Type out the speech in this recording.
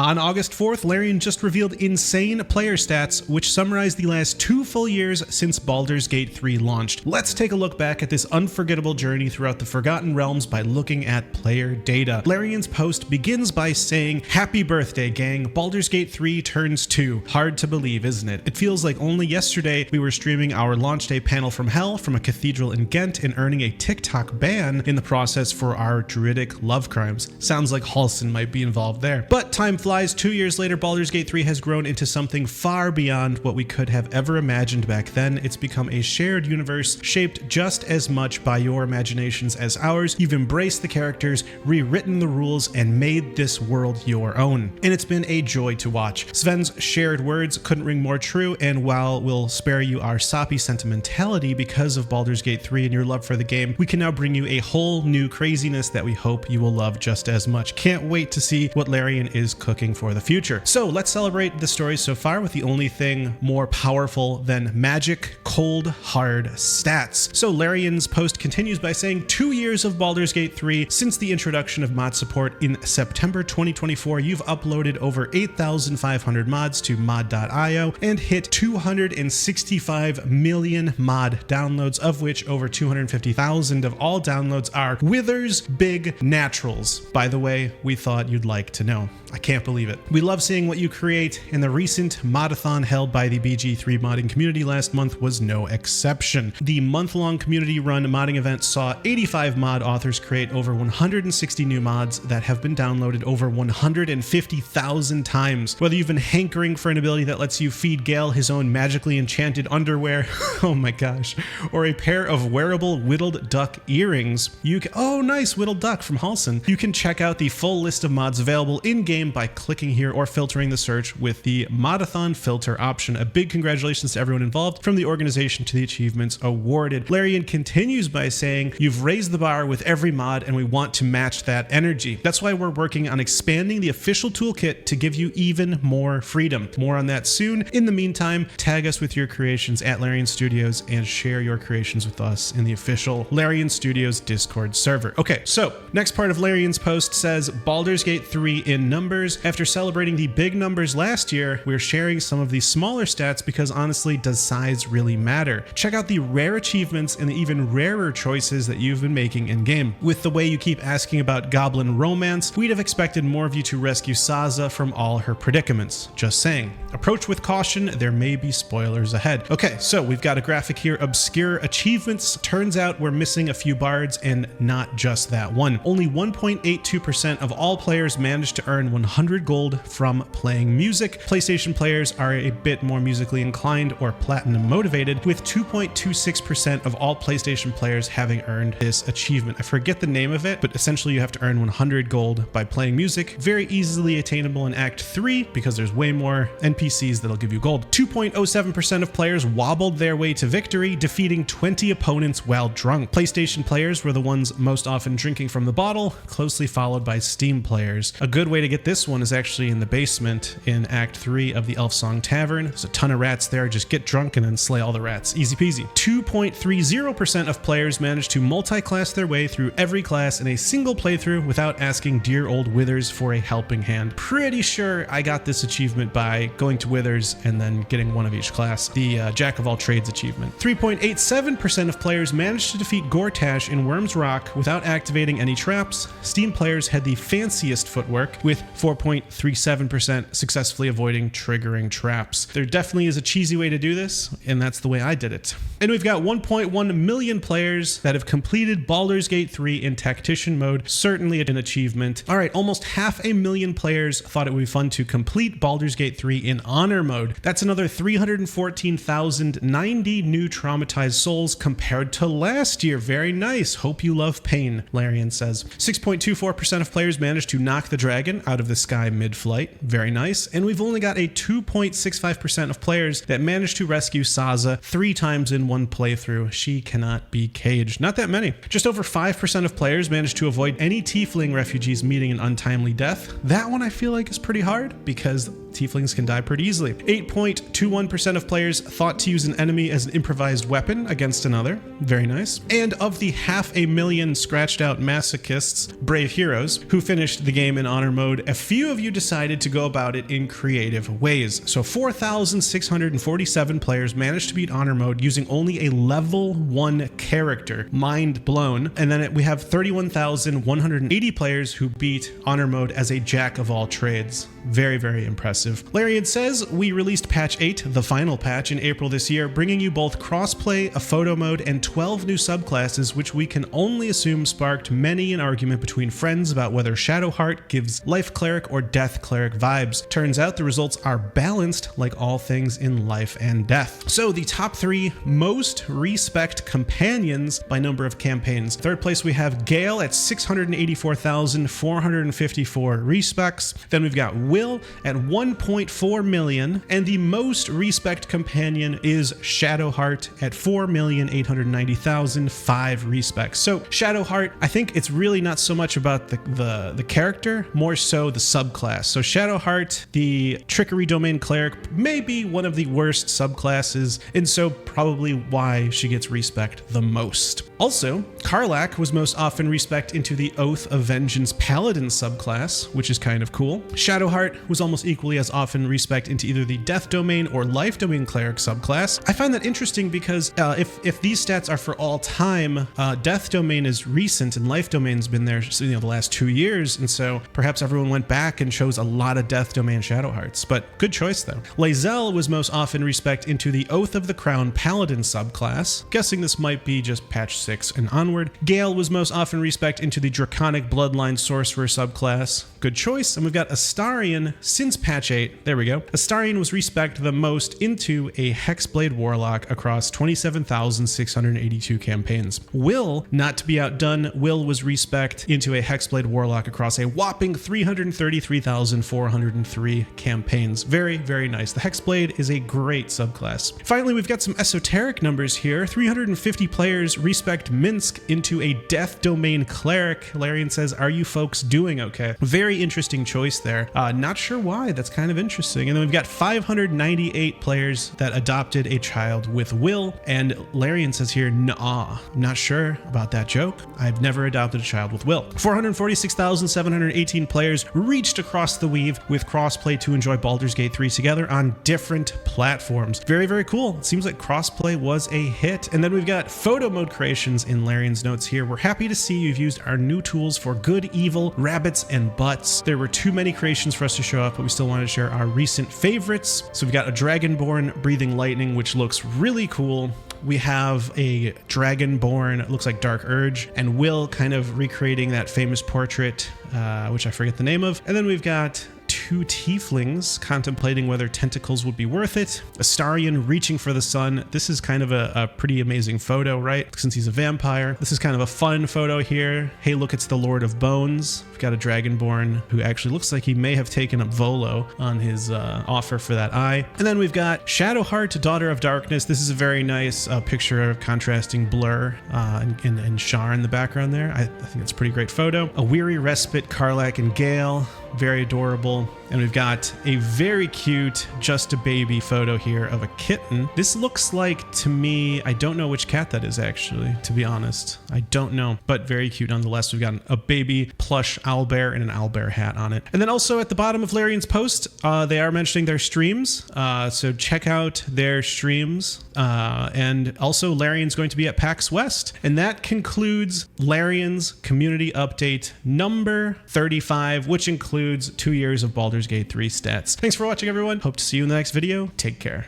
On August 4th, Larian just revealed insane player stats, which summarize the last 2 full years since Baldur's Gate 3 launched. Let's take a look back at this unforgettable journey throughout the Forgotten Realms by looking at player data. Larian's post begins by saying, "Happy birthday, gang. Baldur's Gate 3 turns 2. Hard to believe, isn't it? It feels like only yesterday we were streaming our launch day panel from hell from a cathedral in Ghent and earning a TikTok ban in the process for our druidic love crimes." Sounds like Halsin might be involved there. But time flies. 2 years later, Baldur's Gate 3 has grown into something far beyond what we could have ever imagined back then. It's become a shared universe shaped just as much by your imaginations as ours. You've embraced the characters, rewritten the rules, and made this world your own. And it's been a joy to watch. Sven's shared words couldn't ring more true, and while we'll spare you our soppy sentimentality because of Baldur's Gate 3 and your love for the game, we can now bring you a whole new craziness that we hope you will love just as much. Can't wait to see what Larian is cooking for the future. So let's celebrate the story so far with the only thing more powerful than magic, cold, hard stats. So Larian's post continues by saying, 2 years of Baldur's Gate 3, since the introduction of mod support in September 2024, you've uploaded over 8,500 mods to mod.io and hit 265 million mod downloads, of which over 250,000 of all downloads are Wither's Big Naturals. By the way, we thought you'd like to know. I can't believe it. We love seeing what you create, and the recent modathon held by the BG3 modding community last month was no exception. The month-long community-run modding event saw 85 mod authors create over 160 new mods that have been downloaded over 150,000 times. Whether you've been hankering for an ability that lets you feed Gale his own magically enchanted underwear, oh my gosh, or a pair of wearable whittled duck earrings, you can, oh nice, whittled duck from Halsin. You can check out the full list of mods available in-game by clicking here or filtering the search with the Modathon filter option. A big congratulations to everyone involved, from the organization to the achievements awarded. Larian continues by saying, "You've raised the bar with every mod and we want to match that energy. That's why we're working on expanding the official toolkit to give you even more freedom. More on that soon. In the meantime, tag us with your creations at Larian Studios and share your creations with us in the official Larian Studios Discord server." Okay, so next part of Larian's post says, Baldur's Gate 3 in numbers. After celebrating the big numbers last year, we're sharing some of the smaller stats because honestly, does size really matter? Check out the rare achievements and the even rarer choices that you've been making in game. With the way you keep asking about goblin romance, we'd have expected more of you to rescue Saza from all her predicaments. Just saying. Approach with caution, there may be spoilers ahead. Okay, so we've got a graphic here, obscure achievements. Turns out we're missing a few bards, and not just that one. Only 1.82% of all players managed to earn 100 gold from playing music. PlayStation players are a bit more musically inclined or platinum motivated, with 2.26% of all PlayStation players having earned this achievement. I forget the name of it, but essentially you have to earn 100 gold by playing music. Very easily attainable in Act 3 because there's way more NPCs that'll give you gold. 2.07% of players wobbled their way to victory, defeating 20 opponents while drunk. PlayStation players were the ones most often drinking from the bottle, closely followed by Steam players. A good way to get this one is actually in the basement in Act 3 of the Elfsong Tavern. There's a ton of rats there. Just get drunk and then slay all the rats. Easy peasy. 2.30% of players managed to multi-class their way through every class in a single playthrough without asking dear old Withers for a helping hand. Pretty sure I got this achievement by going to Withers and then getting one of each class. The Jack of all trades achievement. 3.87% of players managed to defeat Gortash in Worm's Rock without activating any traps. Steam players had the fanciest footwork, with 4.37% successfully avoiding triggering traps. There definitely is a cheesy way to do this, and that's the way I did it. And we've got 1.1 million players that have completed Baldur's Gate 3 in Tactician mode, certainly an achievement. All right, almost 500,000 players thought it would be fun to complete Baldur's Gate 3 in Honor mode. That's another 314,090 new traumatized souls compared to last year. Very nice. Hope you love pain, Larian says. 6.24% of players managed to knock the dragon out of the sky mid-flight. Very nice. And we've only got a 2.65% of players that managed to rescue Saza 3 times in one playthrough. She cannot be caged. Not that many. Just over 5% of players managed to avoid any tiefling refugees meeting an untimely death. That one I feel like is pretty hard because tieflings can die pretty easily. 8.21% of players thought to use an enemy as an improvised weapon against another. Very nice. And of the 500,000 scratched out masochists, brave heroes, who finished the game in honor mode, a few of you decided to go about it in creative ways. So 4,647 players managed to beat honor mode using only a level 1 character. Mind blown. And then we have 31,180 players who beat honor mode as a jack of all trades. Very, very impressive. Larian says, we released patch 8, the final patch, in April this year, bringing you both crossplay, a photo mode, and 12 new subclasses, which we can only assume sparked many an argument between friends about whether Shadowheart gives life cleric or death cleric vibes. Turns out the results are balanced like all things in life and death. So the top 3 most respect companions by number of campaigns. Third place we have Gale at 684,454 respects. Then we've got Will at 1.4 million, and the most respect companion is Shadowheart at 4,890,005 respects. So Shadowheart, I think it's really not so much about the character, more so the subclass. So Shadowheart, the trickery domain cleric, may be one of the worst subclasses, and so probably why she gets respect the most. Also, Karlach was most often respect into the Oath of Vengeance Paladin subclass, which is kind of cool. Shadowheart was almost equally as often respect into either the Death Domain or Life Domain Cleric subclass. I find that interesting because if these stats are for all time, Death Domain is recent and Life Domain's been there, the last 2 years, and so perhaps everyone went back and chose a lot of Death Domain Shadowhearts, but good choice though. Lae'zel was most often respect into the Oath of the Crown Paladin subclass. Guessing this might be just patch 6 and onward. Gale was most often respect into the Draconic Bloodline Sorcerer subclass. Good choice. And we've got Astarion since patch 8. There we go. Astarion was respect the most into a Hexblade Warlock across 27,682 campaigns. Will, not to be outdone, Will was respect into a Hexblade Warlock across a whopping 333,403 campaigns. Very, very nice. The Hexblade is a great subclass. Finally, we've got some esoteric numbers here. 350 players respect Minsk into a Death Domain Cleric. Larian says, are you folks doing okay? Very interesting choice there. Not sure why. That's kind of interesting. And then we've got 598 players that adopted a child with Will. And Larian says here, nah, I'm not sure about that joke. I've never adopted a child with Will. 446,718 players reached across the weave with crossplay to enjoy Baldur's Gate 3 together on different platforms. Very, very cool. It seems like crossplay was a hit. And then we've got photo mode creations in Larian's notes here. We're happy to see you've used our new tools for good, evil, rabbits, and butts. There were too many creations for us to show up, but we still wanted to share our recent favorites. So we've got a Dragonborn breathing lightning, which looks really cool. We have a Dragonborn, it looks like Dark Urge, and Will kind of recreating that famous portrait, which I forget the name of. And then we've got 2 tieflings contemplating whether tentacles would be worth it. Astarion reaching for the sun. This is kind of a pretty amazing photo, right? Since he's a vampire. This is kind of a fun photo here. Hey, look, it's the Lord of Bones. We've got a Dragonborn who actually looks like he may have taken up Volo on his offer for that eye. And then we've got Shadowheart, Daughter of Darkness. This is a very nice picture of contrasting Blur and Shar in the background there. I think it's a pretty great photo. A Weary Respite, Karlach and Gale. Very adorable. And we've got a very cute just a baby photo here of a kitten. This looks like, to me, I don't know which cat that is actually, to be honest. I don't know, but very cute nonetheless. We've got a baby plush owlbear and an owlbear hat on it. And then also at the bottom of Larian's post, they are mentioning their streams. So check out their streams. And also Larian's going to be at PAX West. And that concludes Larian's community update number 35, which includes 2 years of Baldur's Gate 3 stats. Thanks for watching, everyone. Hope to see you in the next video. Take care.